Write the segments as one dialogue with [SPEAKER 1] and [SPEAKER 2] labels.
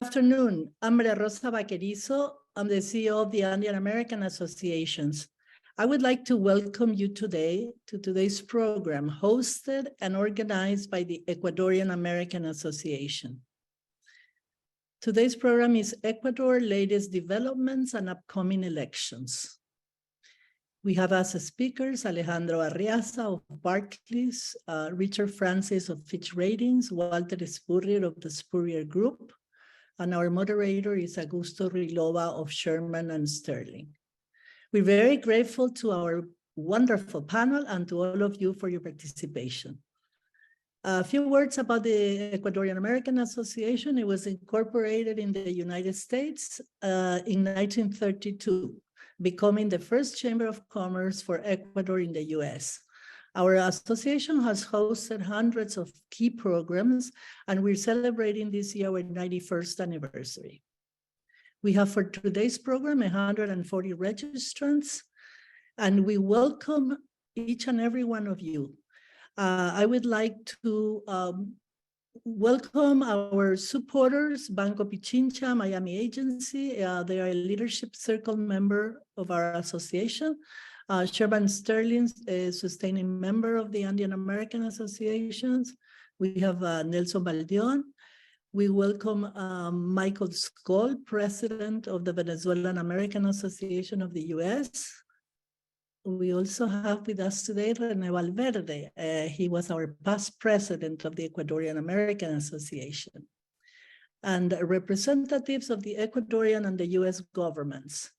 [SPEAKER 1] Afternoon. I'm Maria Rosa Vaquerizo. I'm the CEO of the Andean American Associations. I would like to welcome you today to today's program, hosted and organized by the Ecuadorian American Association. Today's program is Ecuador latest developments and upcoming elections. We have as speakers Alejandro Arriaza of Barclays, Richard Francis of Fitch Ratings, Walter Spurrier of the Spurrier Group, and our moderator is Augusto Rilova of Sherman and Sterling. We're very grateful to our wonderful panel and to all of you for your participation. A few words about the Ecuadorian American Association. It was incorporated in the United States in 1932, becoming the first chamber of commerce for Ecuador in the US. Our association has hosted hundreds of key programs, and we're celebrating this year our 91st anniversary. We have for today's program 140 registrants, and we welcome each and every one of you. I would like to welcome our supporters, Banco Pichincha, Miami Agency. They are a leadership circle member of our association. Sherman Sterling, a sustaining member of the Andean American Associations. We have Nelson Baldeón. We welcome Michael Skoll, president of the Venezuelan American Association of the US. We also have with us today René Valverde. He was our past president of the Ecuadorian American Association, and representatives of the Ecuadorian and the US governments.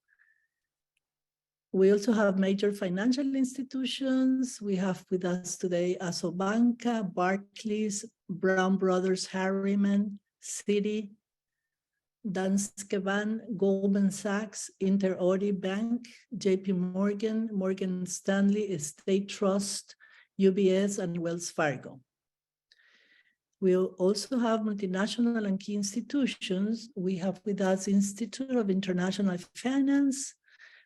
[SPEAKER 1] We also have major financial institutions. We have with us today Asobanca, Barclays, Brown Brothers Harriman, Citi, Danske Bank, Goldman Sachs, Interori Bank, JP Morgan, Morgan Stanley, State Trust, UBS, and Wells Fargo. We also have multinational and key institutions. We have with us Institute of International Finance,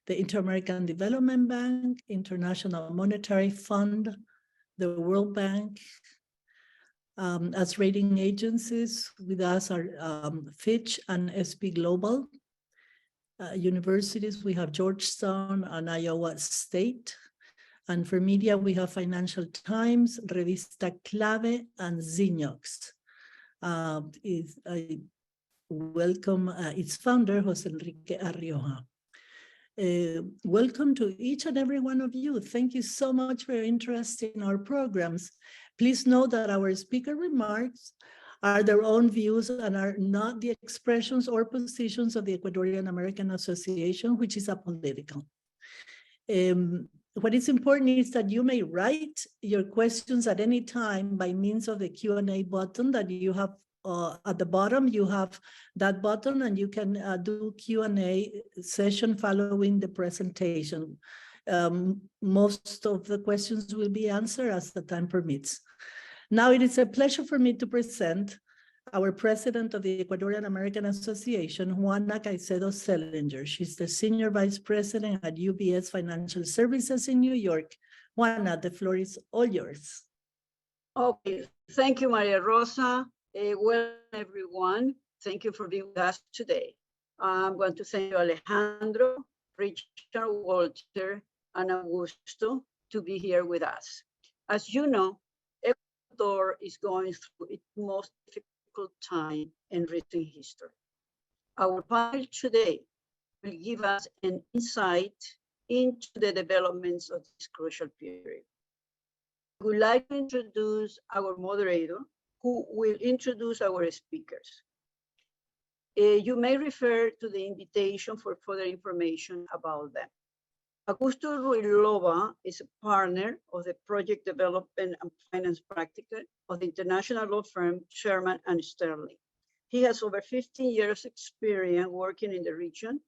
[SPEAKER 1] the Inter-American Development Bank, International Monetary Fund, the World Bank. As rating agencies, with us are Fitch and SP Global. Universities, we have Georgetown and Iowa State. And for media, we have Financial Times, Revista Clave, and Ziniox. I welcome its founder, Jose Enrique Arrioja. Welcome to each and every one of you. Thank you so much for your interest in our programs. Please note that our speaker remarks are their own views and are not the expressions or positions of the Ecuadorian American Association, which is apolitical. What is important is that you may write your questions at any time by means of the Q&A button that you have at the bottom. You have that button and you can do Q&A session following the presentation. Most of the questions will be answered as the time permits. Now it is a pleasure for me to present our president of the Ecuadorian American Association, Juana Caicedo Selinger. She's the senior vice president at UBS Financial Services in New York. Juana, the floor is all yours.
[SPEAKER 2] Okay, thank you, Maria Rosa. Well, everyone, thank you for being with us today. I'm going to thank you, Alejandro, Richard, Walter, and Augusto to be here with us. As you know, Ecuador is going through its most difficult time in recent history. Our panel today will give us an insight into the developments of this crucial period. I would like to introduce our moderator, who will introduce our speakers. You may refer to the invitation for further information about them. Augusto Rilova is a partner of the Project Development and Finance Practice of the international law firm Sherman and Sterling. He has over 15 years experience working in the region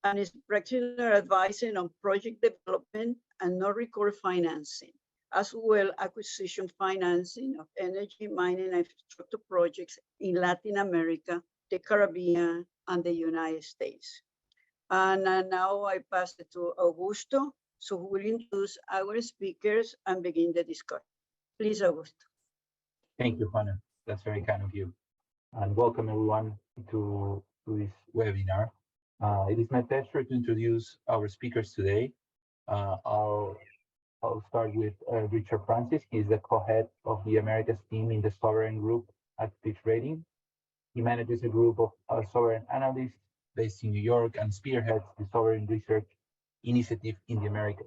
[SPEAKER 2] and is practitioner advising on project development and non-recourse financing, as well acquisition financing of energy, mining, and infrastructure projects in Latin America, the Caribbean, and the United States. And now I pass it to Augusto, so who will introduce our speakers and begin the discussion. Please, Augusto.
[SPEAKER 3] Thank you, Juana. That's very kind of you. and welcome everyone to this webinar. It is my pleasure to introduce our speakers today. Uh, I'll, I'll start with Richard Francis. He's the co-head of the Americas team in the Sovereign Group at Fitch Ratings. He manages a group of sovereign analysts based in New York and spearheads the sovereign research initiative in the Americas.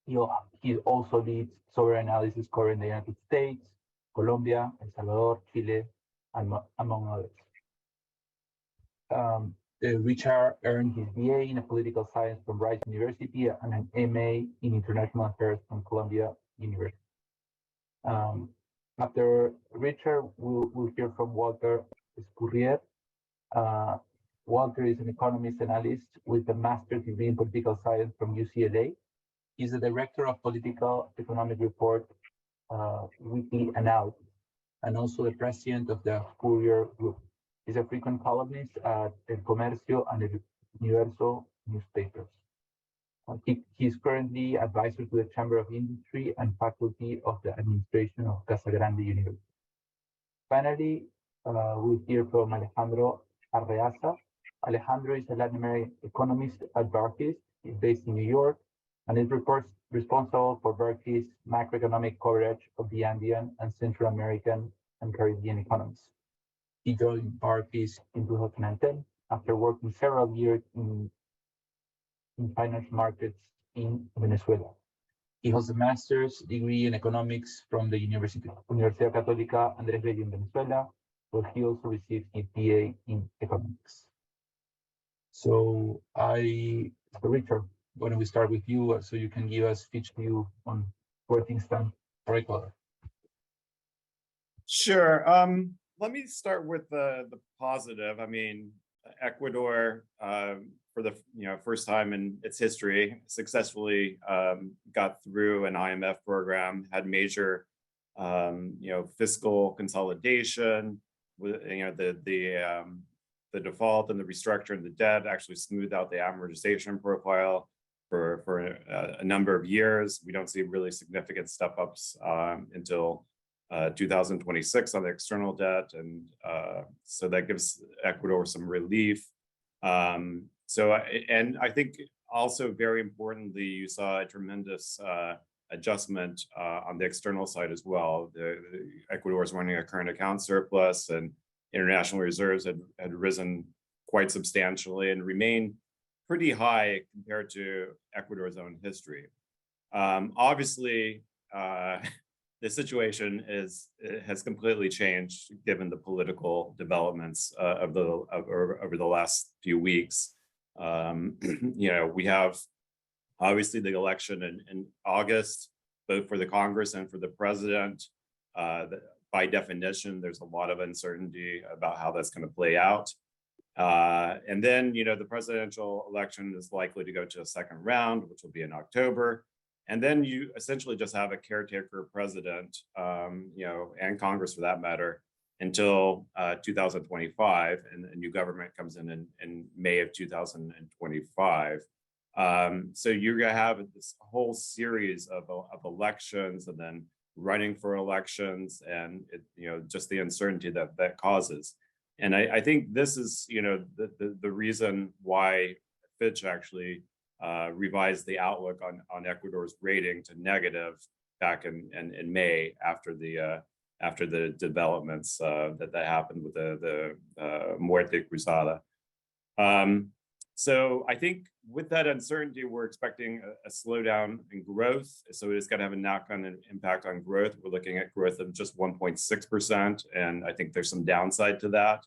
[SPEAKER 3] He also leads sovereign analysis covering the United States, Colombia, El Salvador, Chile, and among others. Richard earned his BA in political science from Rice University and an MA in international affairs from Columbia University. After Richard, we'll hear from Walter Spurrier. Walter is an economist analyst with a master's degree in political science from UCLA. He's the director of Political Economic Report Weekly Analysis, and also the president of the Courier Group. He's a frequent columnist at El Comercio and El Universo newspapers. He's currently advisor to the Chamber of Industry and faculty of the administration of Casa Grande University. Finally, we'll hear from Alejandro Arreaza. Alejandro is a Latin American economist at Barclays. He's based in New York and is responsible for Barclays' macroeconomic coverage of the Andean and Central American and Caribbean economies. He joined Barclays in 2010 after working several years in financial markets in Venezuela. He holds a master's degree in economics from the Universidad Católica Andrés Bello in Venezuela, where he also received his BA in economics. So Richard, why don't we start with you so you can give us each view on where things stand for Ecuador?
[SPEAKER 4] Sure. Let me start with the positive. I mean, Ecuador, for the first time in its history, successfully got through an IMF program, had major fiscal consolidation. With the default and the restructuring of the debt actually smoothed out the amortization profile for a number of years. We don't see really significant step ups until 2026 on the external debt, and so that gives Ecuador some relief. And I think also very importantly, you saw a tremendous adjustment on the external side as well. Ecuador is running a current account surplus, and international reserves had risen quite substantially and remain pretty high compared to Ecuador's own history. Obviously, the situation has completely changed given the political developments over the last few weeks. We have obviously the election in August, both for the Congress and for the president. By definition, there's a lot of uncertainty about how that's going to play out. And then, the presidential election is likely to go to a second round, which will be in October. And then you essentially just have a caretaker president, and Congress for that matter, until 2025, and a new government comes in May of 2025. So you're going to have this whole series of elections, and then running for elections, and just the uncertainty that causes. And I think this is the reason why Fitch actually revised the outlook on Ecuador's rating to negative back in May after the developments that happened with the Muerte Cruzada. So I think with that uncertainty, we're expecting a slowdown in growth. So it's going to have a knock-on impact on growth. We're looking at growth of just 1.6%, and I think there's some downside to that.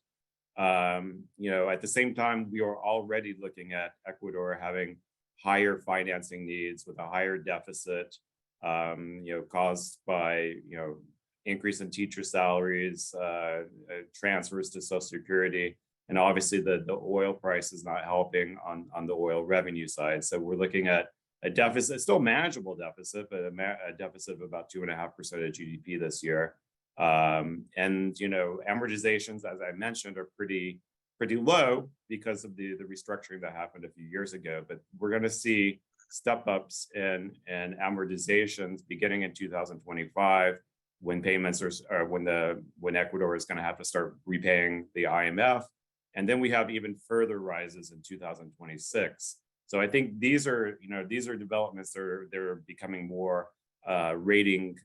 [SPEAKER 4] At the same time, we are already looking at Ecuador having higher financing needs with a higher deficit, caused by increase in teacher salaries, transfers to Social Security. And obviously the oil price is not helping on the oil revenue side. So we're looking at a deficit, still manageable deficit, but a deficit of about 2.5% of GDP this year. And amortizations, as I mentioned, are pretty low because of the restructuring that happened a few years ago. But we're going to see step ups in amortizations beginning in 2025 when payments are when Ecuador is going to have to start repaying the IMF. And then we have even further rises in 2026. So I think these are developments that they're becoming more rating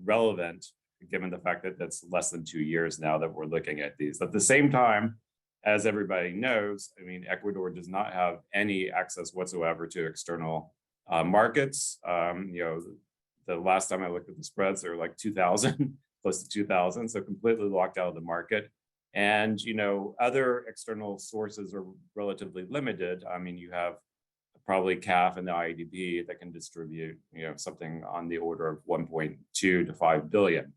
[SPEAKER 4] relevant, given the fact that that's less than 2 years now that we're looking at these. At the same time, as everybody knows, I mean, Ecuador does not have any access whatsoever to external markets. The last time I looked at the spreads, they were like 2,000, close to 2,000, so completely locked out of the market. And other external sources are relatively limited. I mean, you have probably CAF and the IDB that can distribute, something on the order of 1.2 to 5 billion.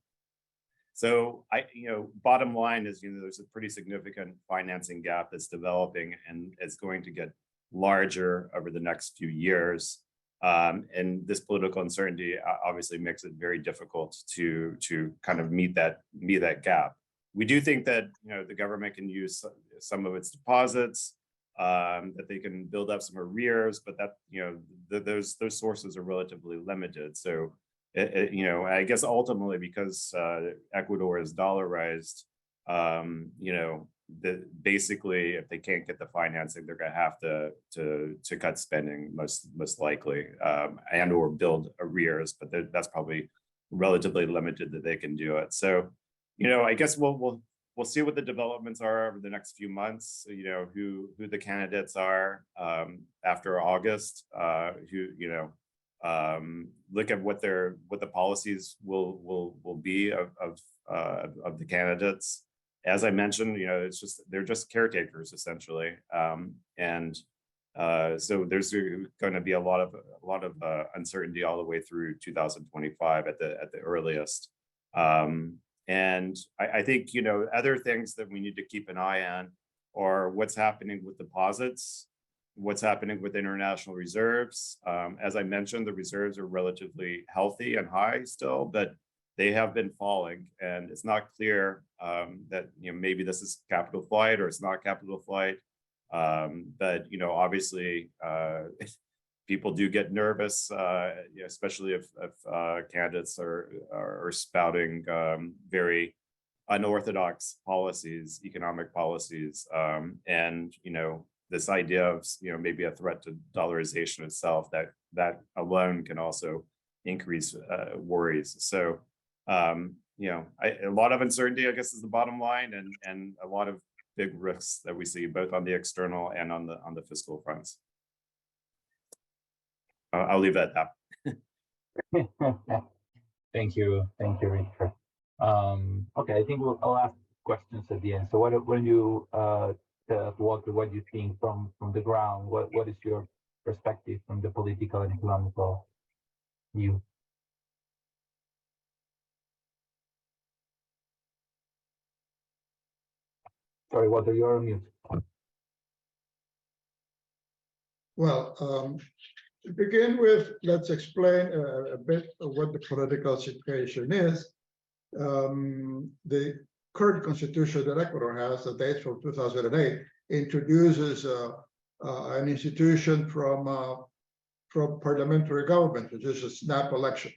[SPEAKER 4] So bottom line is, there's a pretty significant financing gap that's developing, and it's going to get larger over the next few years. And this political uncertainty obviously makes it very difficult to kind of meet that gap. We do think that the government can use some of its deposits, that they can build up some arrears, but that those sources are relatively limited. So I guess ultimately, because Ecuador is dollarized, basically if they can't get the financing, they're going to have to cut spending most likely, and or build arrears, but that's probably relatively limited that they can do it. So I guess we'll see what the developments are over the next few months. Who the candidates are after August. Look at what the policies will be of the candidates. As I mentioned, they're just caretakers essentially, and so there's going to be a lot of uncertainty all the way through 2025 at the earliest. And I think, other things that we need to keep an eye on are what's happening with deposits, what's happening with international reserves. As I mentioned, the reserves are relatively healthy and high still, but they have been falling, and it's not clear that maybe this is capital flight or it's not capital flight. But obviously, people do get nervous, especially if candidates are spouting very unorthodox policies, economic policies, and this idea of maybe a threat to dollarization itself, that alone can also increase worries. So a lot of uncertainty, I guess, is the bottom line, and a lot of big risks that we see both on the external and on the fiscal fronts. I'll leave it at
[SPEAKER 3] that. Thank you, Richard. Okay, I think I'll ask questions at the end. So why don't you tell Walter what you think from the ground? What is your perspective from the political and economical view? Sorry, Walter, you're on mute.
[SPEAKER 5] Well, to begin with, let's explain a bit of what the political situation is. The current constitution that Ecuador has, that dates from 2008, introduces an institution from parliamentary government, which is a snap election,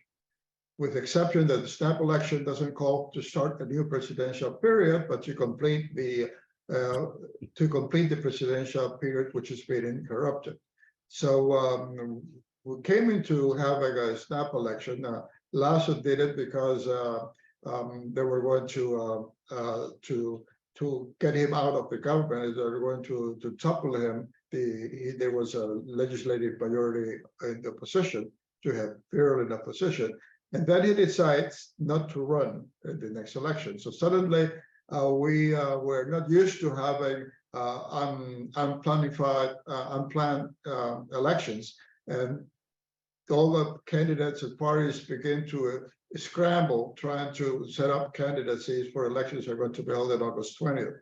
[SPEAKER 5] with the exception that the snap election doesn't call to start a new presidential period, but to complete the presidential period which has been interrupted. So we came into having a snap election. Lasso did it because they were going to get him out of the government. They were going to topple him. There was a legislative majority in the opposition, to have virulent opposition, and then he decides not to run in the next election. So suddenly we were not used to having unplanned elections, and all the candidates and parties begin to scramble, trying to set up candidacies for elections that are going to be held on August 20th.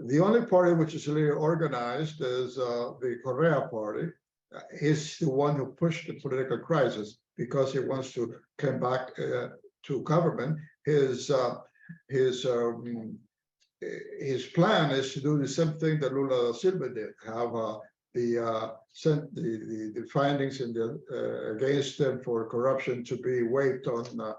[SPEAKER 5] The only party which is really organized is the Correa party. He's the one who pushed the political crisis because he wants to come back to government. His plan is to do the same thing that Lula da Silva did, have the findings in against them for corruption to be waived on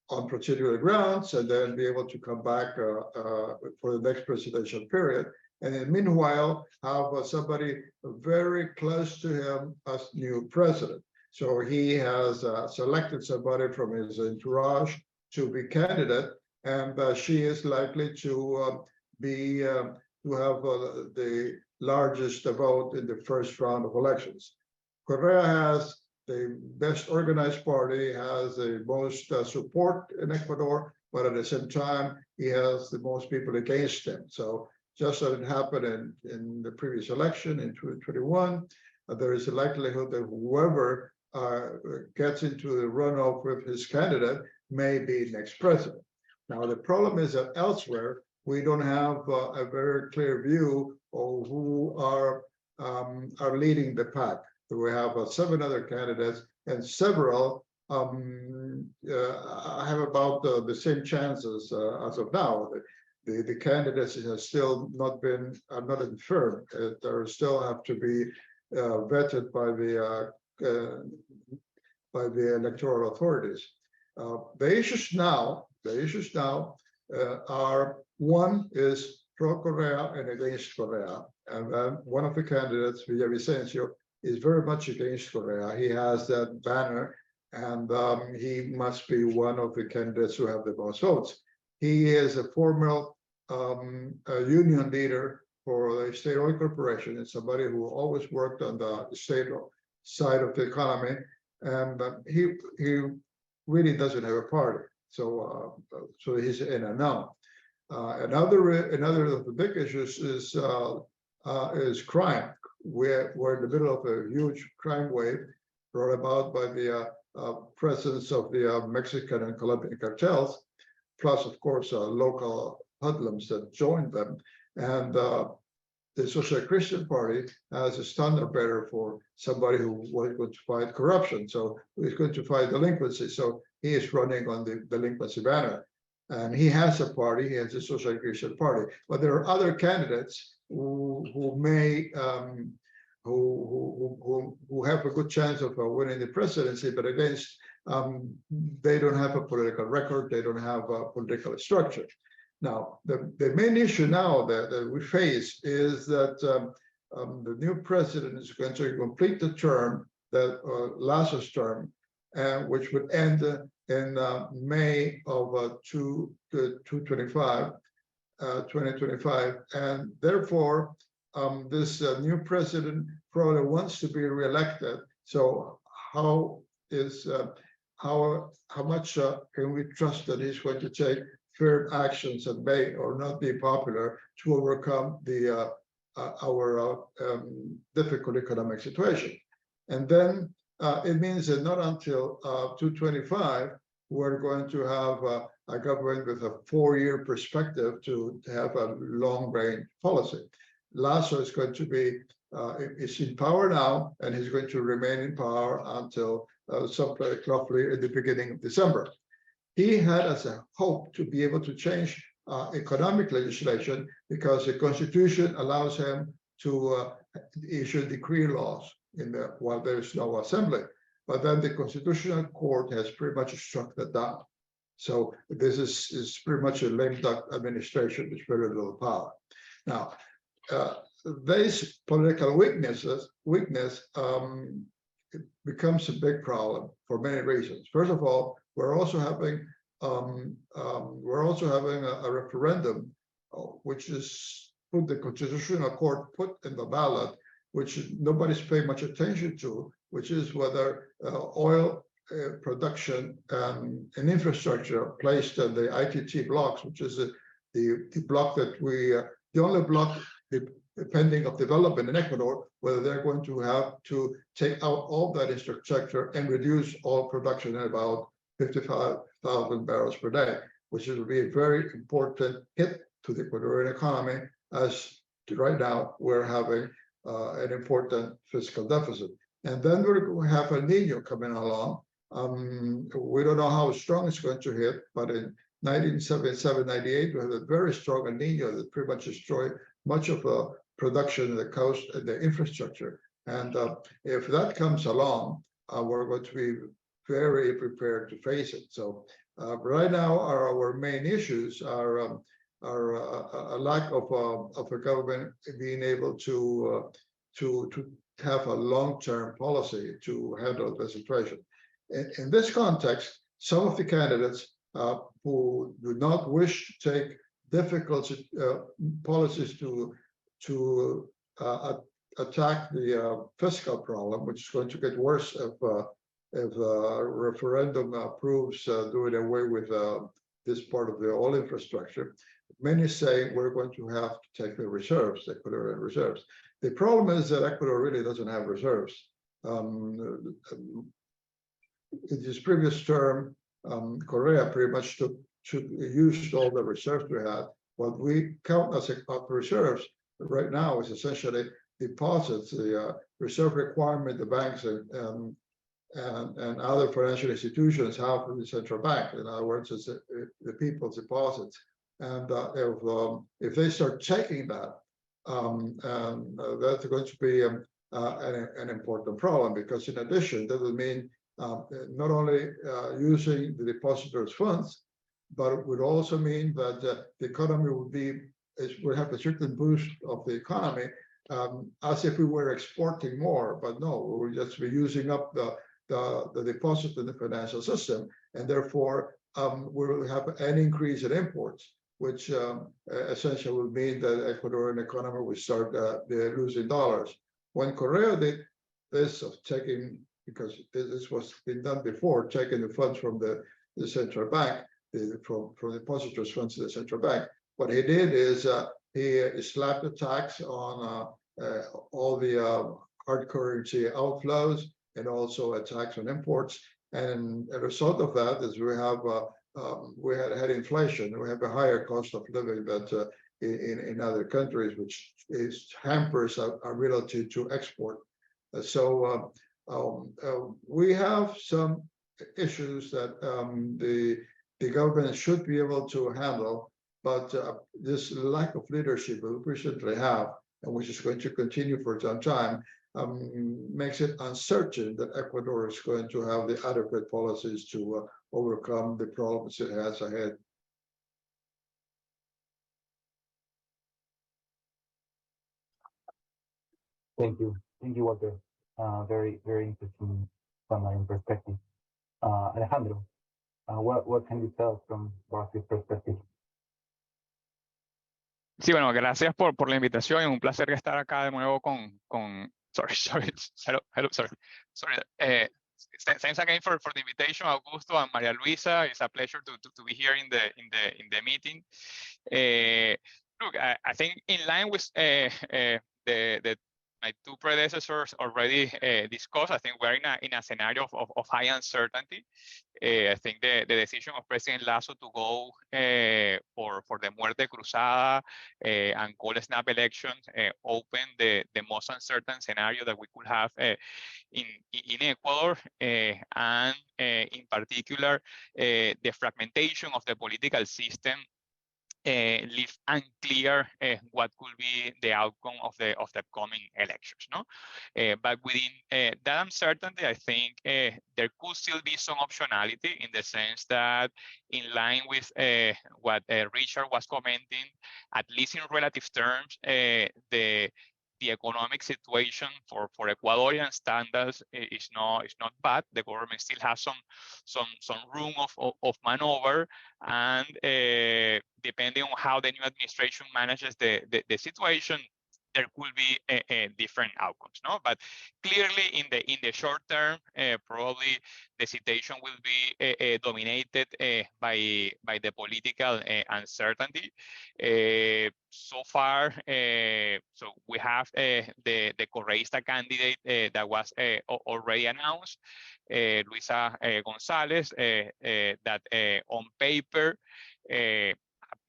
[SPEAKER 5] on procedural grounds and then be able to come back for the next presidential period. And then meanwhile, have somebody very close to him as new president. So he has selected somebody from his entourage to be candidate, and she is likely to be to have the largest vote in the first round of elections. Correa has the best organized party, has the most support in Ecuador, but at the same time, he has the most people against him. So just as it happened in the previous election in 2021, there is a likelihood that whoever gets into the runoff with his candidate may be next president. Now, the problem is that elsewhere, we don't have a very clear view of who are leading the pack. So we have 7 other candidates, and several have about the same chances as of now. The candidates have still not been not confirmed. They still have to be vetted by the electoral authorities. The issues now are, one is pro Correa and against Correa, and then one of the candidates, Villavicencio, is very much against Correa. He has that banner, and he must be one of the candidates who have the most votes. He is a former union leader for the State Oil Corporation, and somebody who always worked on the state side of the economy, and he really doesn't have a party. So he's in and out. Another of the big issues is crime. We're in the middle of a huge crime wave brought about by the presence of the Mexican and Colombian cartels, plus, of course, local hoodlums that joined them. And the Social Christian Party has a standard bearer for somebody who was going to fight corruption. So he's going to fight delinquency. So he is running on the delinquency banner. And he has a party, he has a Social Christian Party. But there are other candidates who may who have a good chance of winning the presidency, but against they don't have a political record, they don't have a political structure. Now, the main issue now that we face is that the new president is going to complete the term, that Lazo's term, which would end in May of 2025, and therefore this new president probably wants to be reelected. So how much can we trust that he's going to take firm actions that may or not be popular to overcome the our difficult economic situation? And then it means that not until 2025 we're going to have a government with a 4-year perspective to have a long-range policy. Lazo is going to be is in power now, and he's going to remain in power until sometime roughly at the beginning of December. He had as a hope to be able to change economic legislation because the Constitution allows him to issue decree laws while there's no assembly. But then the Constitutional Court has pretty much struck that down. So this is pretty much a lame duck administration with very little power. Now, this political weakness it becomes a big problem for many reasons. First of all, we're also having a referendum, which is the Constitutional Court put in the ballot, which nobody's paying much attention to, which is whether oil production and infrastructure placed in the ITT blocks, which is the block that the only block depending of development in Ecuador, whether they're going to have to take out all that infrastructure and reduce oil production at about 55,000 barrels per day, which will be a very important hit to the Ecuadorian economy, as right now we're having an important fiscal deficit. And then we're going to have El Nino coming along. We don't know how strong it's going to hit, but in 1977-98, we had a very strong El Nino that pretty much destroyed much of the production of the coast and the infrastructure. And if that comes along, we're going to be very prepared to face it. So Right now, our main issues are a lack of a government being able to have a long-term policy to handle the situation. In this context, some of the candidates who do not wish to take difficult policies to attack the fiscal problem, which is going to get worse if referendum approves doing away with this part of the oil infrastructure. Many say we're going to have to take the reserves, the Ecuadorian reserves. The problem is that Ecuador really doesn't have reserves. In this previous term, Korea pretty much used all the reserves we had. What we count as reserves right now is essentially deposits, the reserve requirement the banks and other financial institutions have from the central bank. In other words, it's the people's deposits. And if they start taking that, that's going to be an important problem, because in addition, that would mean not only using the depositors' funds, but it would also mean that the economy would have a certain boost of the economy, as if we were exporting more. But no, we would just be using up the deposit in the financial system, and therefore we will have an increase in imports, which essentially would mean that the Ecuadorian economy would start losing dollars. When Korea did this of taking, because this was been done before, taking the funds from the central bank, from depositors' funds to the central bank, what he did is he slapped a tax on all the hard currency outflows, and also a tax on imports. And a result of that is we had inflation. We have a higher cost of living that in other countries, which hampers our ability to export. So we have some issues that the government should be able to handle, but this lack of leadership that we recently have, and which is going to continue for some time, makes it uncertain that Ecuador is going to have the adequate policies to overcome the problems it has ahead.
[SPEAKER 3] Thank you, Walter. Very interesting from my perspective. Alejandro, what can you tell from Barclays' perspective?
[SPEAKER 6] Sí, bueno, gracias por la invitación. Es un placer estar acá de nuevo con sorry. Thanks again for the invitation, Augusto and Maria Luisa. It's a pleasure to be here in the meeting. Look, I think in line with my two predecessors already discussed, I think we're in a scenario of high uncertainty. I think the decision of President Lasso to go for the muerte cruzada and cold snap elections opened the most uncertain scenario that we could have in Ecuador, and in particular, the fragmentation of the political system leave unclear what could be the outcome of the upcoming elections. No, but within that uncertainty, I think there could still be some optionality, in the sense that, in line with what Richard was commenting, at least in relative terms, the economic situation for Ecuadorian standards is not bad. The government still has some room of maneuver, and depending on how the new administration manages the situation, there could be different outcomes. No, but clearly in the short term, probably the situation will be dominated by the political uncertainty. So far, so we have the Correísta candidate that was already announced, Luisa González, that on paper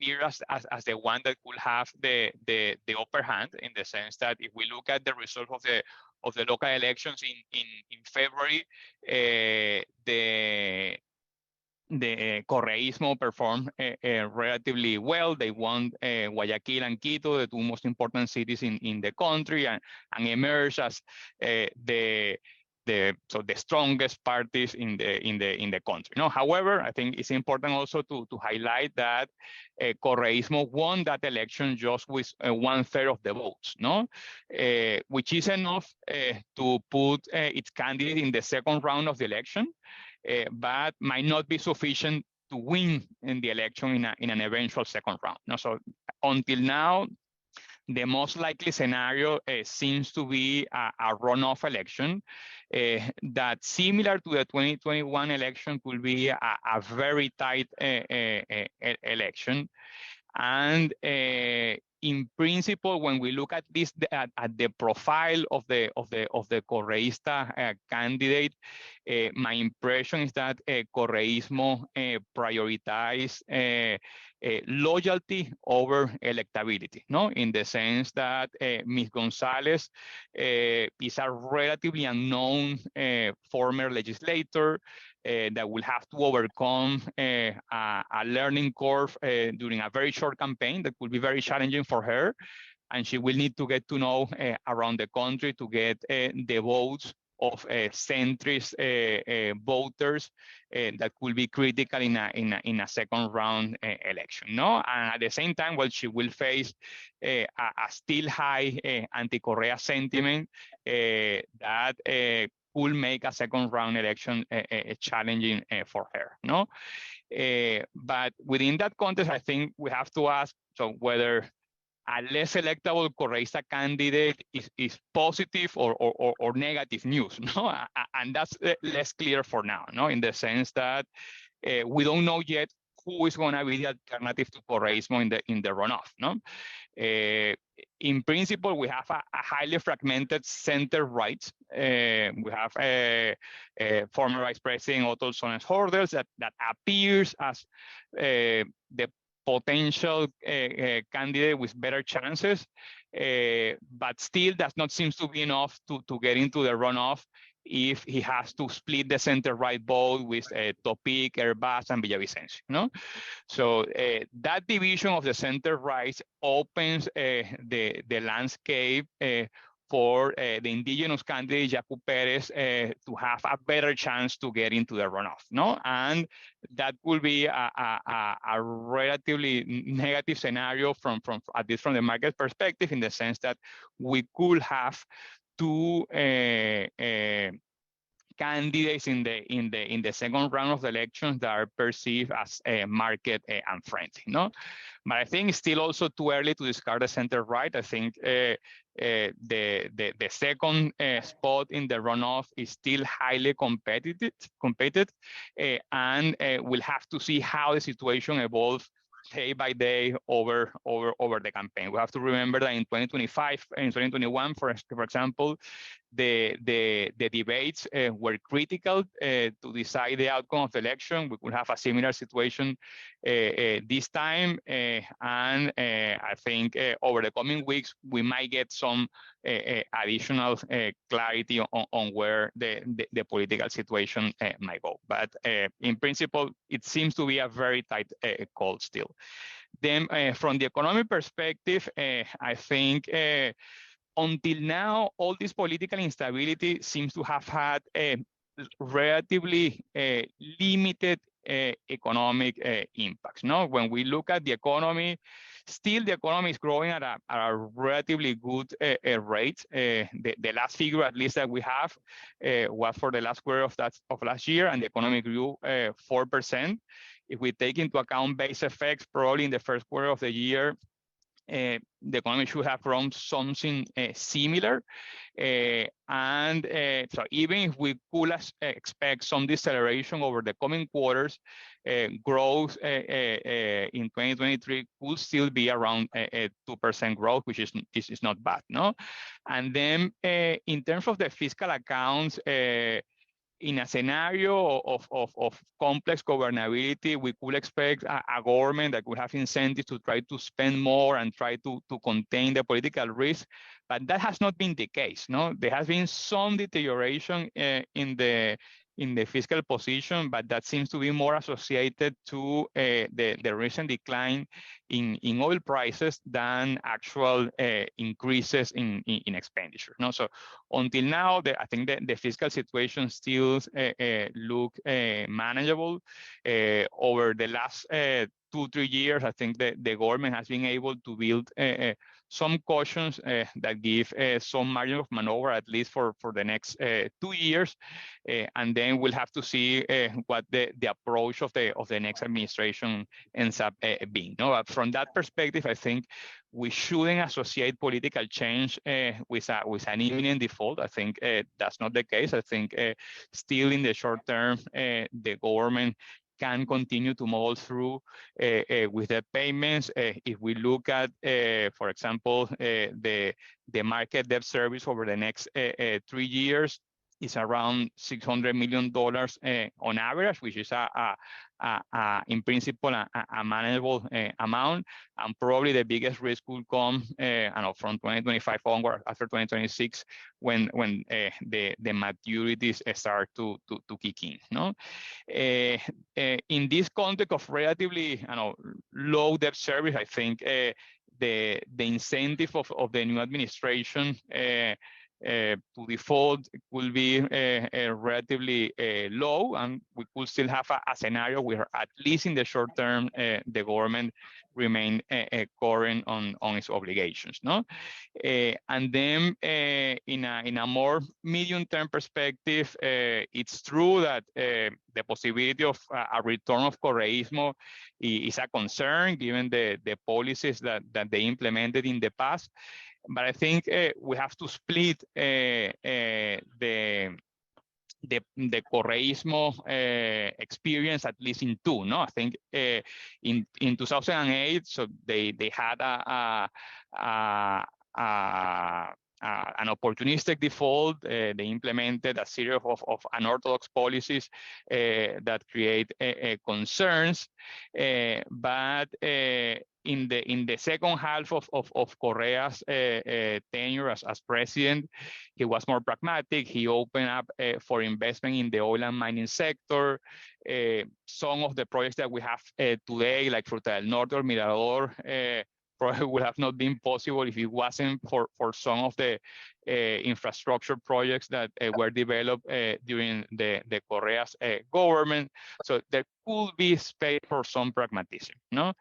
[SPEAKER 6] appears as the one that could have the upper hand, in the sense that if we look at the result of the local elections in February, the Correísmo performed relatively well. They won Guayaquil and Quito, the two most important cities in the country, and emerged as the the strongest parties in the country. No, however, I think it's important also to highlight that Correísmo won that election just with 1/3 of the votes, no, which is enough to put its candidate in the second round of the election, but might not be sufficient to win in the election in an eventual second round. No, so until now, the most likely scenario seems to be a runoff election that, similar to the 2021 election, could be a very tight election. And in principle, when we look at this at the profile of the Correísta candidate, my impression is that Correísmo prioritize loyalty over electability, no? In the sense that Ms. González is a relatively unknown former legislator that will have to overcome a learning curve during a very short campaign that will be very challenging for her. And she will need to get to know around the country to get the votes of centrist voters that could be critical in a second round election. No, and at the same time, well, she will face a still high anti-Correa sentiment that will make a second round election challenging for her. No, but within that context, I think we have to ask whether a less electable Correísta candidate is positive or negative news, no? And that's less clear for now, no? In the sense that we don't know yet who is going to be the alternative to Correísmo in the runoff, no? In principle, we have a highly fragmented center right. We have a former Vice President Otto Sones Hordels that appears as the potential candidate with better chances, but still does not seem to be enough to get into the runoff if he has to split the center-right vote with Topic, Herbaz, and Villavicencio. No? So that division of the center-right opens the landscape for the indigenous candidate, Jacu Perez, to have a better chance to get into the runoff, no? And that will be a relatively negative scenario from at least from the market perspective, in the sense that we could have two candidates in the second round of the elections that are perceived as market unfriendly, no? But I think it's still also too early to discard the center right. I think the second spot in the runoff is still highly competitive, and we'll have to see how the situation evolves day by day over the campaign. We have to remember that in 2025 and 2021, for example, the debates were critical to decide the outcome of the election. We could have a similar situation this time, and I think over the coming weeks we might get some additional clarity on where the political situation might go. But in principle, it seems to be a very tight call still. Then from the economic perspective, I think until now, all this political instability seems to have had relatively limited economic impacts. No, when we look at the economy, still the economy is growing at a relatively good rate. The last figure, at least that we have, was for the last quarter of last year, and the economy grew 4%. If we take into account base effects, probably in the first quarter of the year, the economy should have grown something similar. And so even if we could expect some deceleration over the coming quarters, growth in 2023 could still be around 2% growth, which is not bad, no? And then in terms of the fiscal accounts, in a scenario of complex governability, we could expect a government that could have incentives to try to spend more and try to contain the political risk, but that has not been the case. No, there has been some deterioration in the in the fiscal position, but that seems to be more associated to the recent decline in oil prices than actual increases in expenditure. No, so until now, I think the fiscal situation still look manageable. Over the last 2-3 years, I think the government has been able to build some cautions that give some margin of maneuver, at least for the next 2 years, and then we'll have to see what the approach of the next administration ends up being. No, but from that perspective, I think we shouldn't associate political change with an imminent default. I think that's not the case. I think still in the short term, the government can continue to muddle through with the payments. If we look at, for example, the market debt service over the next 3 years, is around $600 million on average, which is in principle a manageable amount, and probably the biggest risk will come from 2025 onward, after 2026, when the maturities start to kick in. No, in this context of relatively low debt service, I think the incentive of the new administration to default will be relatively low, and we could still have a scenario where, at least in the short term, the government remain current on its obligations. No, and then in a more medium-term perspective, it's true that the possibility of a return of correísmo is a concern, given the policies that they implemented in the past. But I think we have to split the correísmo experience at least in two. No, I think in 2008, so they had an opportunistic default. They implemented a series of unorthodox policies that create concerns, but in the second half of Correa's tenure as president, he was more pragmatic. He opened up for investment in the oil and mining sector. Some of the projects that we have today, like Fruta del Norte or Mirador, probably would have not been possible if it wasn't for some of the infrastructure projects that were developed during the Correa's government. So there could be space for some pragmatism, no?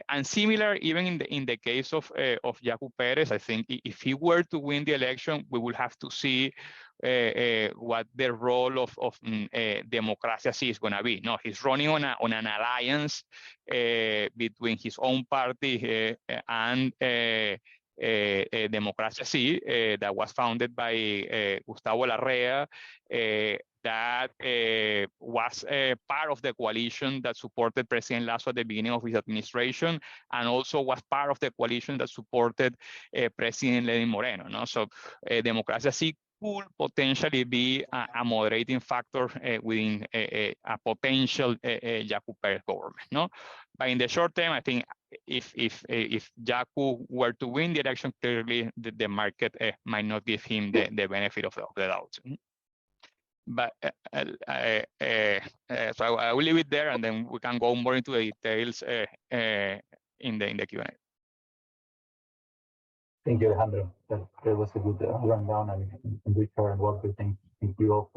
[SPEAKER 6] And similar, even in the case of Yaku Perez, I think if he were to win the election, we will have to see what the role of Democracia Sí is going to be. No, he's running on an alliance between his own party and Democracia Sí, that was founded by Gustavo Larrea, that was part of the coalition that supported President Lasso at the beginning of his administration, and also was part of the coalition that supported President Lenin Moreno. No? So Democracia Sí could potentially be a moderating factor within a potential Yaku Perez government. No, but in the short term, I think if Yaku were to win the election, clearly the market might not give him the benefit of the doubt. But so I will leave it there, and then we can go more into the details in the Q&A.
[SPEAKER 3] Thank you, Alejandro. That was a good rundown, and Richard and Walter, thank you all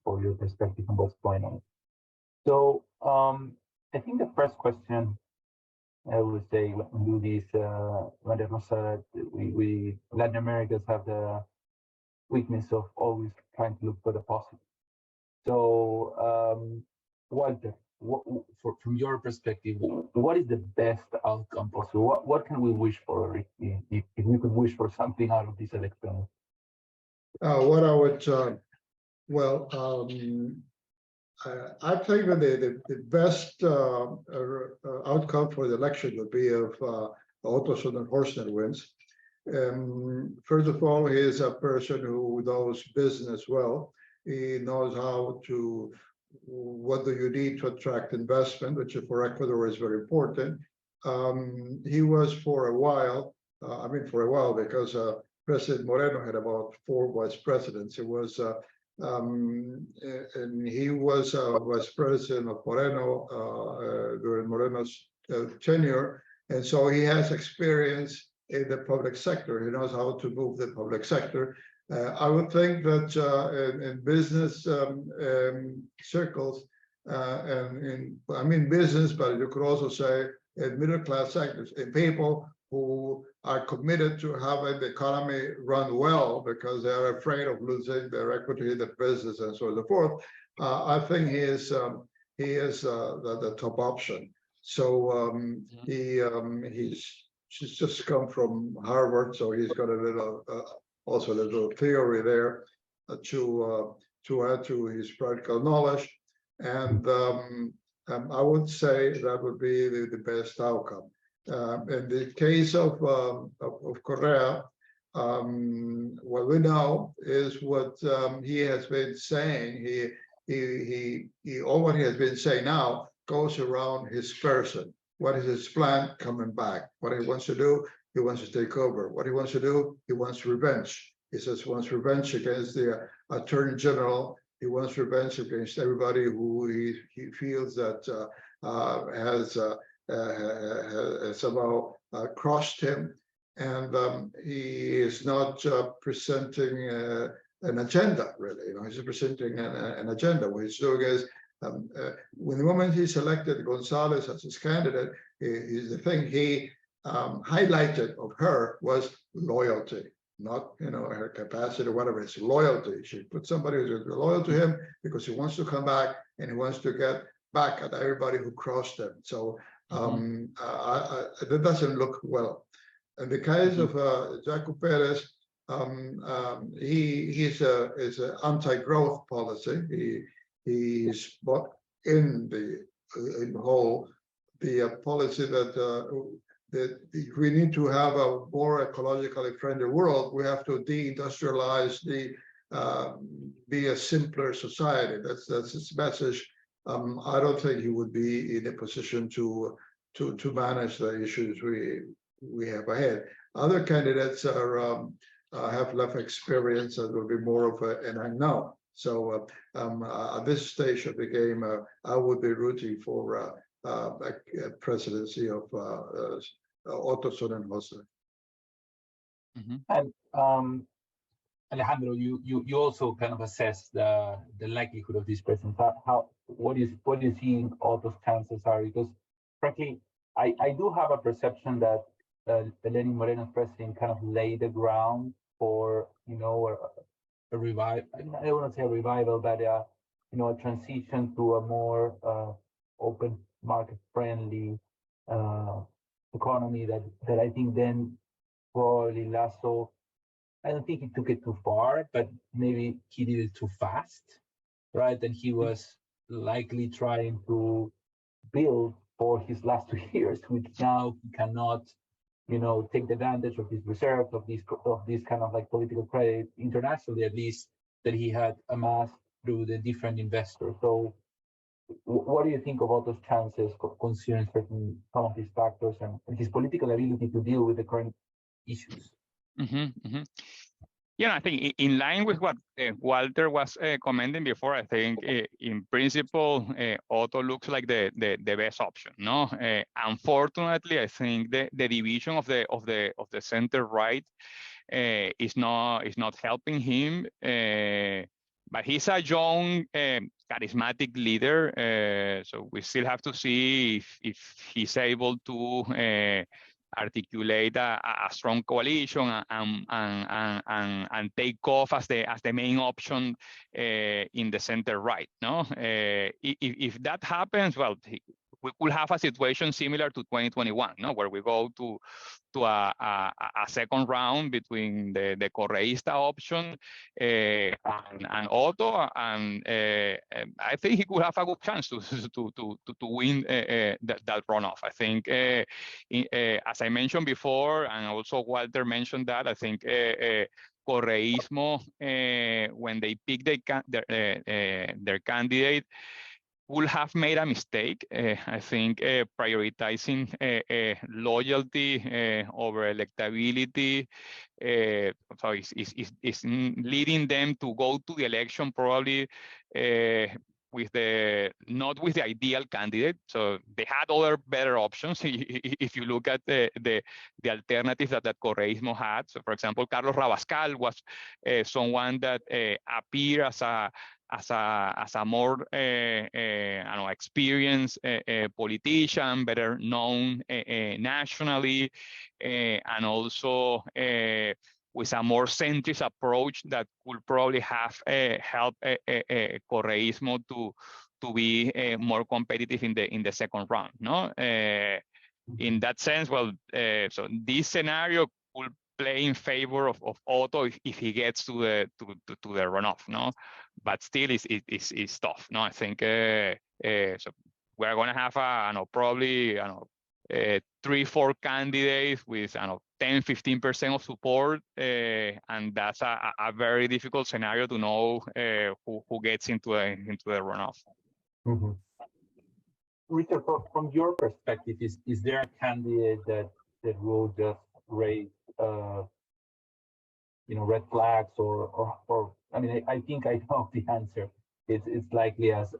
[SPEAKER 3] for your perspective on what's going on. So I think the first question I would say when we do this, Maria Rosa, we Latin Americans have the weakness of always trying to look for the positive. So Walter, from your perspective, what is the best outcome possible? What can we wish for if we could wish for something out of this election?
[SPEAKER 5] What I would, I think that the best outcome for the election would be if Otto Sonderhorstner wins. First of all, he is a person who knows business well. He knows what do you need to attract investment, which for Ecuador is very important. He was for a while, because President Moreno had about 4 vice presidents. It was And he was vice president of Moreno during Moreno's tenure. And so he has experience in the public sector. He knows how to move the public sector. I would think that in business circles, I mean business, but you could also say in middle class sectors, in people who are committed to having the economy run well because they're afraid of losing their equity in the business and so on and so forth. I think he is the top option. So she's just come from Harvard, so he's got a little also a little theory there to add to his practical knowledge. And I would say that would be the best outcome. In the case of Correa, what we know is what he has been saying. All what he has been saying now goes around his person. What is his plan coming back? What he wants to do, he wants to take over. What he wants to do, he wants revenge. He says he wants revenge against the Attorney General. He wants revenge against everybody who he feels that has somehow crossed him. And he is not presenting an agenda, really. You know, he's presenting an agenda. What he's doing is, when the moment he selected Gonzalez as his candidate, the thing he highlighted of her was loyalty, not her capacity or whatever. It's loyalty. She put somebody who's loyal to him because he wants to come back and he wants to get back at everybody who crossed him. So that doesn't look well. In the case of Jaco Perez, he's an anti-growth policy. He's bought in the whole policy that if we need to have a more ecologically friendly world, we have to deindustrialize, be a simpler society. That's his message. I don't think he would be in a position to manage the issues we have ahead. Other candidates have less experience and will be more of an unknown. So at this stage of the game, I would be rooting for a presidency of Otto Sonnenhöser.
[SPEAKER 3] And Alejandro, you also kind of assess the likelihood of this president. What do you think Otto's chances are? Because frankly, I do have a perception that Lenin Moreno's president kind of laid the ground for a revival. I don't want to say a revival, but a transition to a more open market friendly economy that I think then probably Lasso, I don't think he took it too far, but maybe he did it too fast, right? And he was likely trying to build for his last 2 years, which now he cannot, take advantage of his reserves, of this kind of like political credit internationally, at least, that he had amassed through the different investors. So what do you think about those chances, considering some of these factors and his political ability to deal with the current issues?
[SPEAKER 6] Yeah, I think in line with what Walter was commenting before, I think in principle, Otto looks like the best option. No, unfortunately, I think the division of the center right is not helping him. But he's a young, charismatic leader, so we still have to see if he's able to articulate a strong coalition and take off as the main option in the center right. No, if that happens, well, we could have a situation similar to 2021, no, where we go to a second round between the Correísta option and Otto, and I think he could have a good chance to win that runoff. I think, as I mentioned before, and also Walter mentioned that, I think Correísmo, when they pick their candidate, could have made a mistake. I think prioritizing loyalty over electability so is leading them to go to the election probably not with the ideal candidate. So they had other better options. If you look at the alternatives that Correísmo had. So for example, Carlos Rabascal was someone that appeared as a more I don't know, experienced politician, better known nationally, and also with a more centrist approach that could probably have helped Correísmo to be more competitive in the second round. No, in that sense, well, so this scenario could play in favor of Otto if he gets to the runoff. No, but still it's tough. No, I think so. We're going to have probably 3-4 candidates with 10-15% of support, and that's a very difficult scenario to know who gets into the runoff.
[SPEAKER 3] Mm-hmm. Richard, from your perspective, is there a candidate that will just raise red flags or I mean I think I know the answer. It's likely as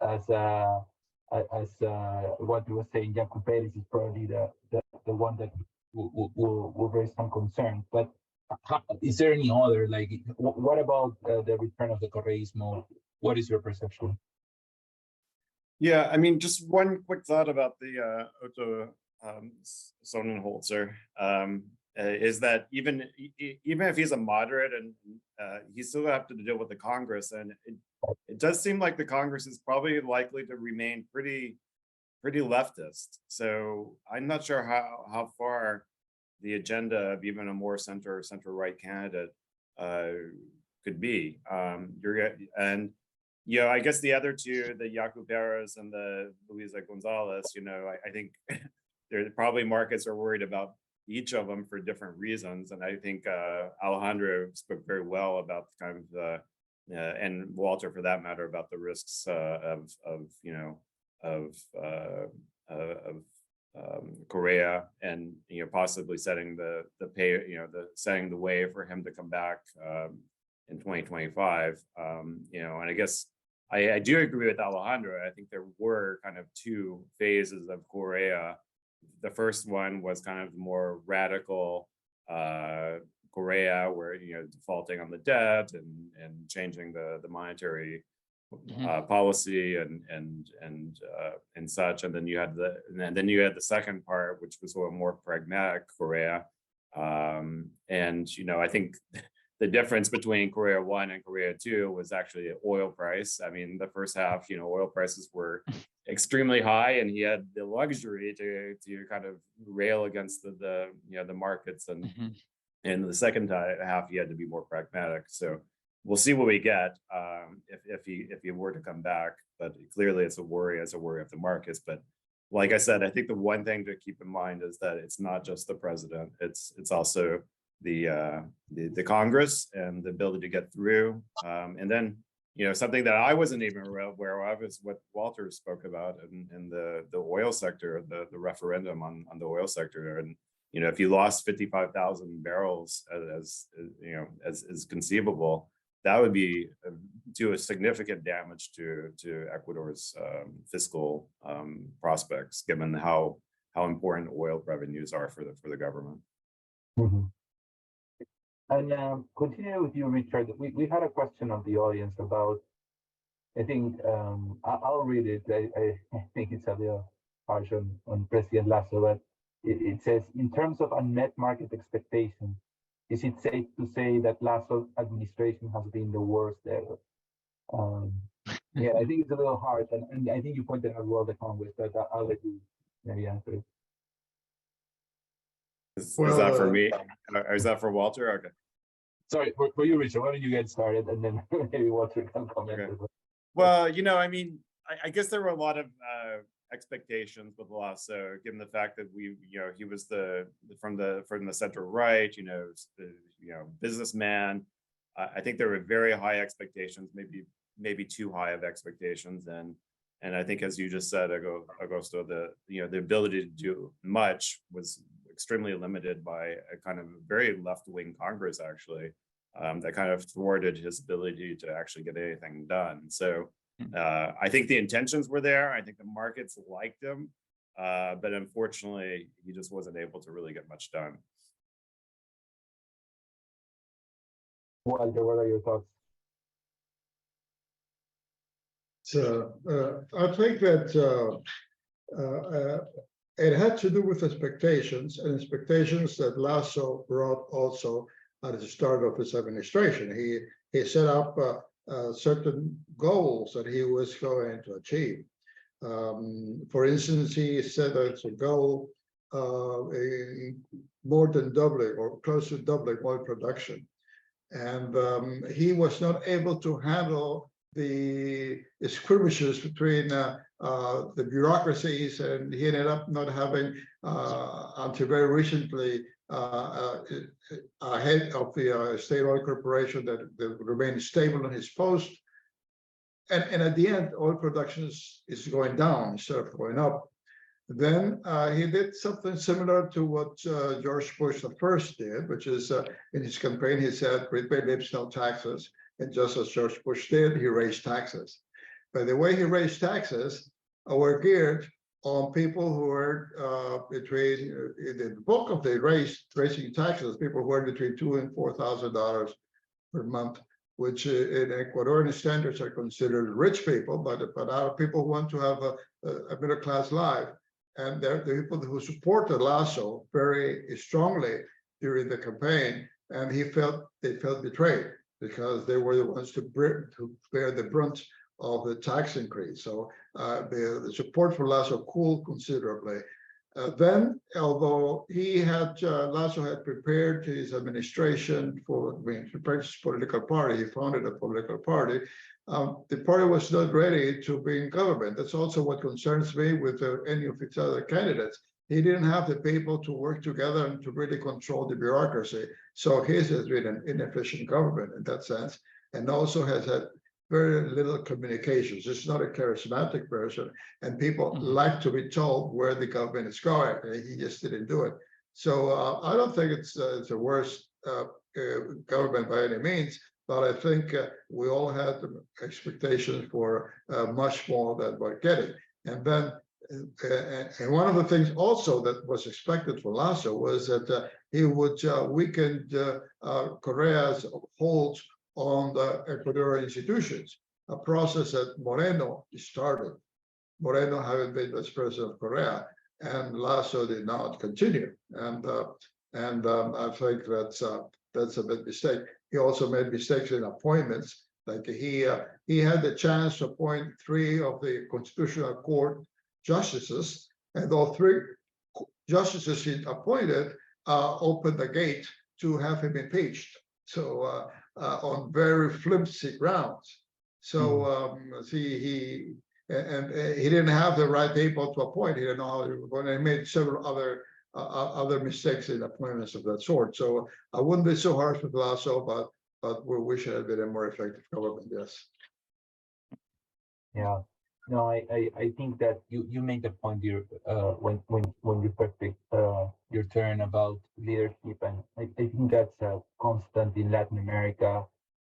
[SPEAKER 3] what you were saying, Jaco Pérez is probably the one that will raise some concern. But is there any other, like, what about the return of the Correísmo? What is your perception?
[SPEAKER 4] Yeah, I mean, just one quick thought about the Otto Sonnenholzer is that even if he's a moderate and he still have to deal with the Congress, and it does seem like the Congress is probably likely to remain pretty leftist. So I'm not sure how far the agenda of even a more center right candidate could be. I guess the other two, the Jaco Pérez and the Luisa Gonzalez, I think there probably markets are worried about each of them for different reasons. And I think Alejandro spoke very well about kind of the, and Walter for that matter, about the risks of Correa and possibly setting setting the way for him to come back in 2025. And I guess I do agree with Alejandro. I think there were kind of two phases of Correa. The first one was kind of the more radical Correa, where defaulting on the debt and changing the monetary policy and such. And then you had the second part, which was a more pragmatic Correa. I think the difference between Correa 1 and Correa 2 was actually the oil price. I mean, the first half, oil prices were extremely high, and he had the luxury to kind of rail against the markets. And in the second half, he had to be more pragmatic. So we'll see what we get if he were to come back. But clearly, it's a worry of the markets. But like I said, I think the one thing to keep in mind is that it's not just the president; it's also the Congress and the ability to get through. And then something that I wasn't even aware of is what Walter spoke about in the oil sector, the referendum on the oil sector. And if you lost 55,000 barrels as conceivable, that would be do a significant damage to Ecuador's fiscal prospects, given how important oil revenues are for the government.
[SPEAKER 3] Mm-hmm. And continue with you, Richard. We had a question of the audience about, I think, I'll read it. I think it's a little harsh on President Lasso, but it says, in terms of unmet market expectations, is it safe to say that Lasso's administration has been the worst ever? Yeah, I think it's a little hard, and I think you pointed out well the Congress, but I'll let you maybe answer it.
[SPEAKER 4] Is that for me? Or is that for Walter? Okay.
[SPEAKER 3] Sorry, for you, Richard. Why don't you get started, and then maybe Walter can comment.
[SPEAKER 4] Okay. Well, I mean, I guess there were a lot of expectations with Lasso, given the fact that he was from the center right, businessman. I think there were very high expectations, maybe too high of expectations, and And I think, as you just said, Augusto, the ability to do much was extremely limited by a kind of very left-wing Congress, actually, that kind of thwarted his ability to actually get anything done. So I think the intentions were there. I think the markets liked him, but unfortunately, he just wasn't able to really get much done.
[SPEAKER 3] Walter, what are your thoughts?
[SPEAKER 5] So I think that it had to do with expectations, and expectations that Lasso brought also at the start of his administration. He set up certain goals that he was going to achieve. For instance, he said that it's a goal more than doubling or close to doubling oil production. And he was not able to handle the skirmishes between the bureaucracies, and he ended up not having, until very recently, a head of the State Oil Corporation that remained stable in his post. And at the end, oil production is going down instead of going up. Then he did something similar to what George Bush the first did, which is in his campaign, he said, "Great Bay lives, no taxes." And just as George Bush did, he raised taxes. But the way he raised taxes were geared on people who were between, the bulk of the raising taxes, people who earned between $2,000 and $4,000 per month, which in Ecuadorian standards are considered rich people, but are people who want to have a middle-class life. And they're the people who supported Lasso very strongly during the campaign, and they felt betrayed because they were the ones to bear the brunt of the tax increase. So the support for Lasso cooled considerably. Then, although Lasso had prepared his administration prepared his political party, he founded a political party. The party was not ready to be in government. That's also what concerns me with any of its other candidates. He didn't have the people to work together and to really control the bureaucracy. So his has been an inefficient government in that sense, and also has had very little communications. He's not a charismatic person, and people like to be told where the government is going. He just didn't do it. So I don't think it's a worse government by any means, but I think we all had expectations for much more than we're getting. And then, and one of the things also that was expected for Lasso was that he would weaken Correa's hold on the Ecuadorian institutions, a process that Moreno started. Moreno having been vice president of Correa, and Lasso did not continue. And I think that's a big mistake. He also made mistakes in appointments. Like he had the chance to appoint 3 of the Constitutional Court justices, and all 3 justices he appointed opened the gate to have him impeached. So on very flimsy grounds. So he didn't have the right people to appoint. He didn't know how when he made several other mistakes in appointments of that sort. So I wouldn't be so harsh with Lasso, but we wish it had been a more effective government. Yes.
[SPEAKER 3] Yeah. No, I think that you made the point here when you perfect your turn about leadership, and I think that's a constant in Latin America,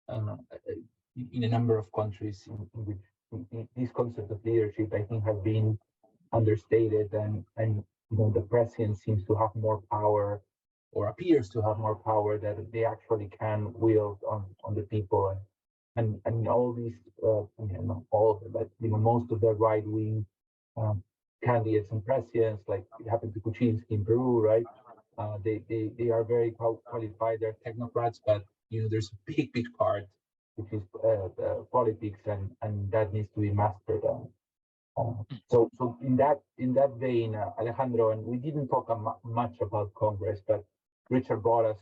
[SPEAKER 3] in a number of countries in which this concept of leadership, I think, has been understated, and the president seems to have more power, or appears to have more power that they actually can wield on the people. And all these, not all of them, but most of the right-wing candidates and presidents, like it happened to Kuczynski in Peru, right? They are very qualified. They're technocrats, but there's a big part which is politics, and that needs to be mastered. So in that vein, Alejandro, and we didn't talk much about Congress, but Richard brought us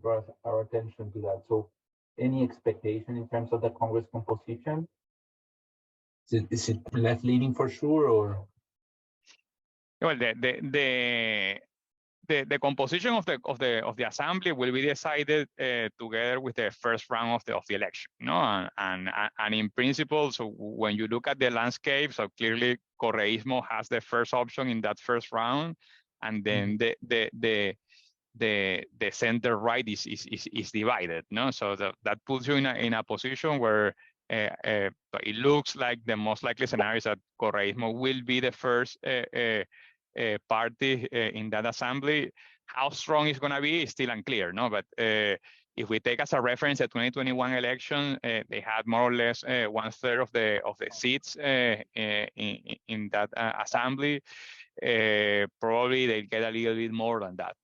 [SPEAKER 3] brought our attention to that. So, any expectation in terms of the Congress composition? Is it left leaning for sure, or?
[SPEAKER 6] Well, the the composition of the assembly will be decided together with the first round of the election, and in principle, so when you look at the landscape, so clearly Correísmo has the first option in that first round, and then the center right is divided, so that puts you in a position where it looks like the most likely scenario is that Correísmo will be the first party in that assembly. How strong it's going to be is still unclear, but if we take as a reference the 2021 election, they had more or less 1/3 of the seats in that assembly. Probably they'll get a little bit more than that,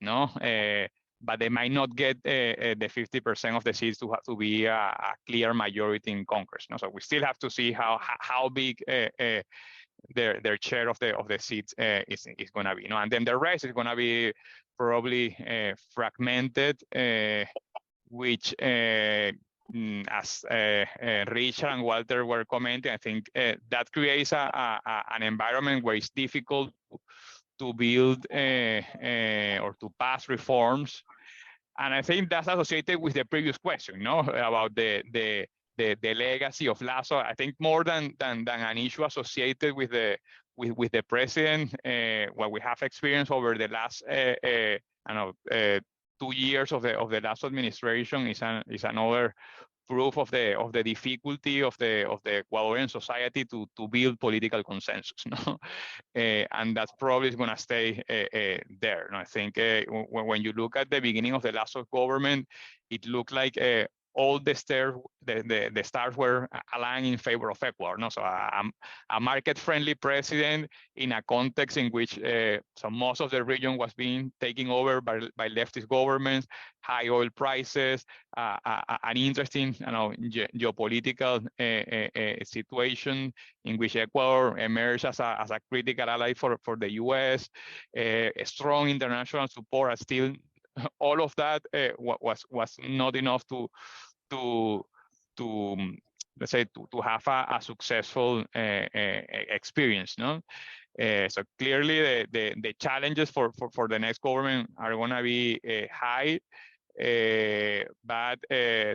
[SPEAKER 6] but they might not get the 50% of the seats to have to be a clear majority in Congress. So we still have to see how big their share of the seats is going to be, and then the rest is going to be probably fragmented, which as Richard and Walter were commenting, I think that creates an environment where it's difficult to build or to pass reforms. And I think that's associated with the previous question, about the legacy of Lasso. I think more than an issue associated with the president, what we have experienced over the last 2 years of the Lasso administration is another proof of the difficulty of the Ecuadorian society to build political consensus, and that's probably going to stay there. I think when you look at the beginning of the Lasso government, it looked like all the stars were aligned in favor of Ecuador. So a market-friendly president in a context in which so most of the region was being taken over by leftist governments, high oil prices, an interesting geopolitical situation in which Ecuador emerged as a critical ally for the U.S., a strong international support, and still all of that was not enough to let's say to have a successful experience. So clearly the challenges for the next government are going to be high, but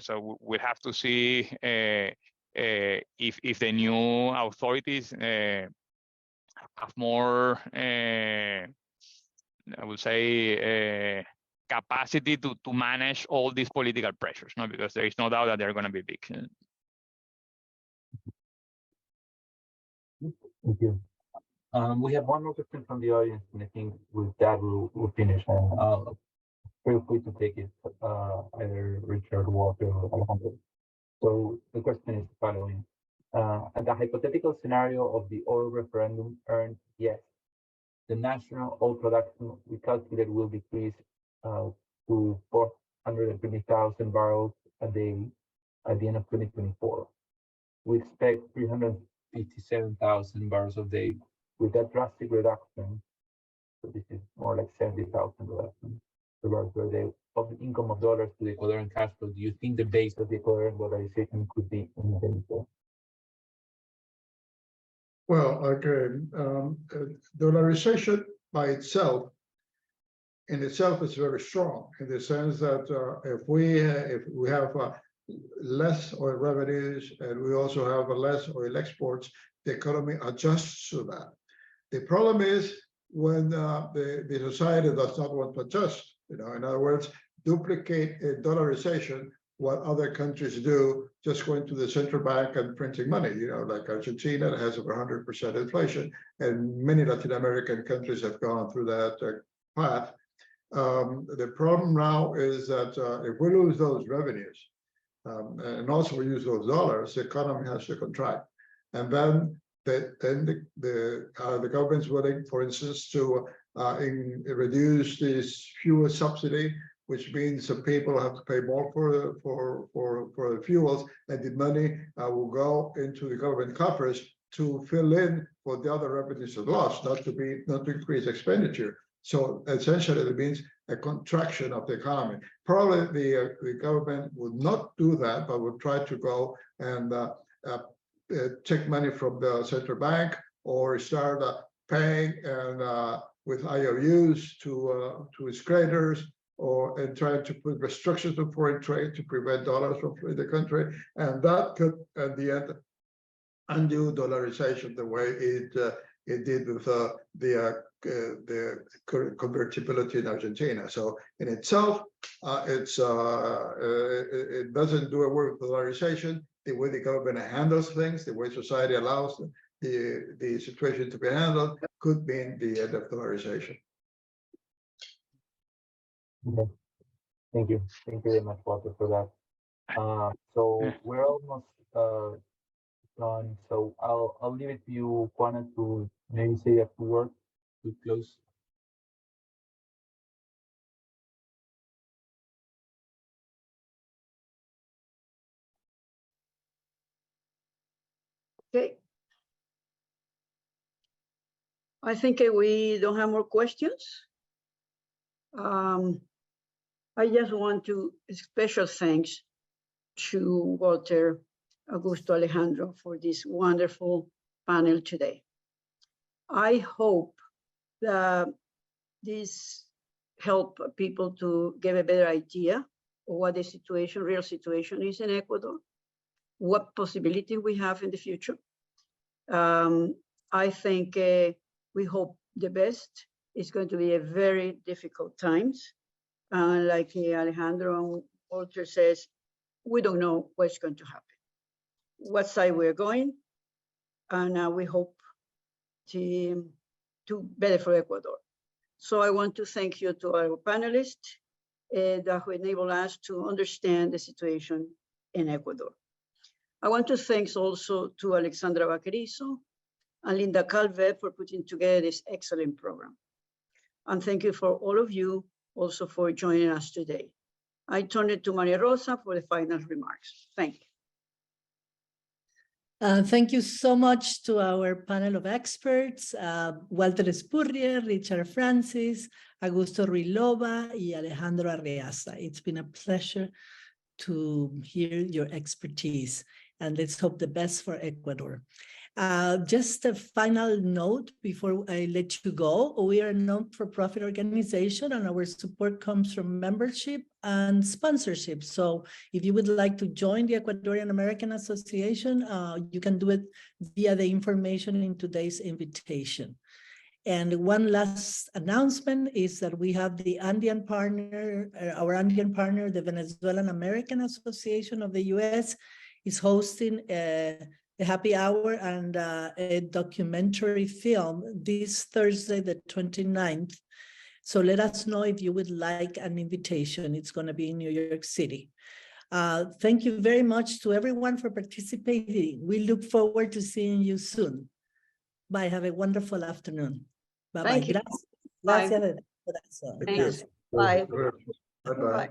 [SPEAKER 6] so we'll have to see if the new authorities have more I would say capacity to manage all these political pressures, because there is no doubt that they're going to be big.
[SPEAKER 3] Thank you. We have one more question from the audience, and I think with that we'll finish. And feel free to take it, either Richard, Walter, or Alejandro. So the question is the following: the hypothetical scenario of the oil referendum earned yes, the national oil production we calculate will decrease to 420,000 barrels a day at the end of 2024. We expect 357,000 barrels a day. With that drastic reduction, so this is more like 70,000 reduction barrels per day of the income of dollars to the Ecuadorian cash flow, do you think the base of the Ecuadorian dollarization could be inevitable?
[SPEAKER 5] Well, okay, dollarization by itself, in itself, is very strong in the sense that if we have less oil revenues and we also have less oil exports, the economy adjusts to that. The problem is when the society does not want to adjust. In other words, duplicate dollarization, what other countries do, just going to the central bank and printing money, like Argentina has over 100% inflation, and many Latin American countries have gone through that path. The problem now is that if we lose those revenues, and also we use those dollars, the economy has to contract. And then the government's willing, for instance, to reduce this fuel subsidy, which means that people have to pay more for the fuels, and the money will go into the government coffers to fill in for the other revenues that lost, not to increase expenditure. So essentially, it means a contraction of the economy. Probably the government would not do that, but would try to go and take money from the central bank or start paying and with IOUs to its creditors, and trying to put restrictions on foreign trade to prevent dollars from fleeing the country, and that could, at the end, undo dollarization the way it did with the convertibility in Argentina. So in itself, it doesn't do away with dollarization. The way the government handles things, the way society allows the situation to be handled, could mean the end of dollarization.
[SPEAKER 3] Okay. Thank you very much, Walter, for that. So we're almost done. So I'll leave it to you, Juana, to maybe say a few words to close.
[SPEAKER 2] Okay. I think we don't have more questions. I just want to special thanks to Walter, Augusto, Alejandro for this wonderful panel today. I hope that this help people to get a better idea of what the situation, real situation is in Ecuador, what possibility we have in the future. I think we hope the best. It's going to be a very difficult times. Like Alejandro and Walter says, we don't know what's going to happen, what side we're going, and we hope to better for Ecuador. So I want to thank you to our panelists that who enable us to understand the situation in Ecuador. I want to thank also to Alexandra Vaquerizo and Linda Calvet for putting together this excellent program. And thank you for all of you also for joining us today. I turn it to Maria Rosa for the final remarks. Thank you.
[SPEAKER 1] Thank you so much to our panel of experts, Walter Espurrier, Richard Francis, Augusto Ruilova, y Alejandro Arreaza. It's been a pleasure to hear your expertise, and let's hope the best for Ecuador. Just a final note before I let you go. We are a non-for-profit organization, and our support comes from membership and sponsorship. So if you would like to join the Ecuadorian American Association, you can do it via the information in today's invitation. And one last announcement is that we have the Andean partner, our Andean partner, the Venezuelan American Association of the US, is hosting a happy hour and a documentary film this Thursday, the 29th. So let us know if you would like an invitation. It's going to be in New York City. Thank you very much to everyone for participating. We look forward to seeing you soon. Bye. Have a wonderful afternoon. Bye-bye.
[SPEAKER 2] Thank you.
[SPEAKER 1] Gracias.
[SPEAKER 2] Bye.
[SPEAKER 1] Gracias.
[SPEAKER 2] Thanks. Bye.
[SPEAKER 5] Bye-bye.
[SPEAKER 2] Bye.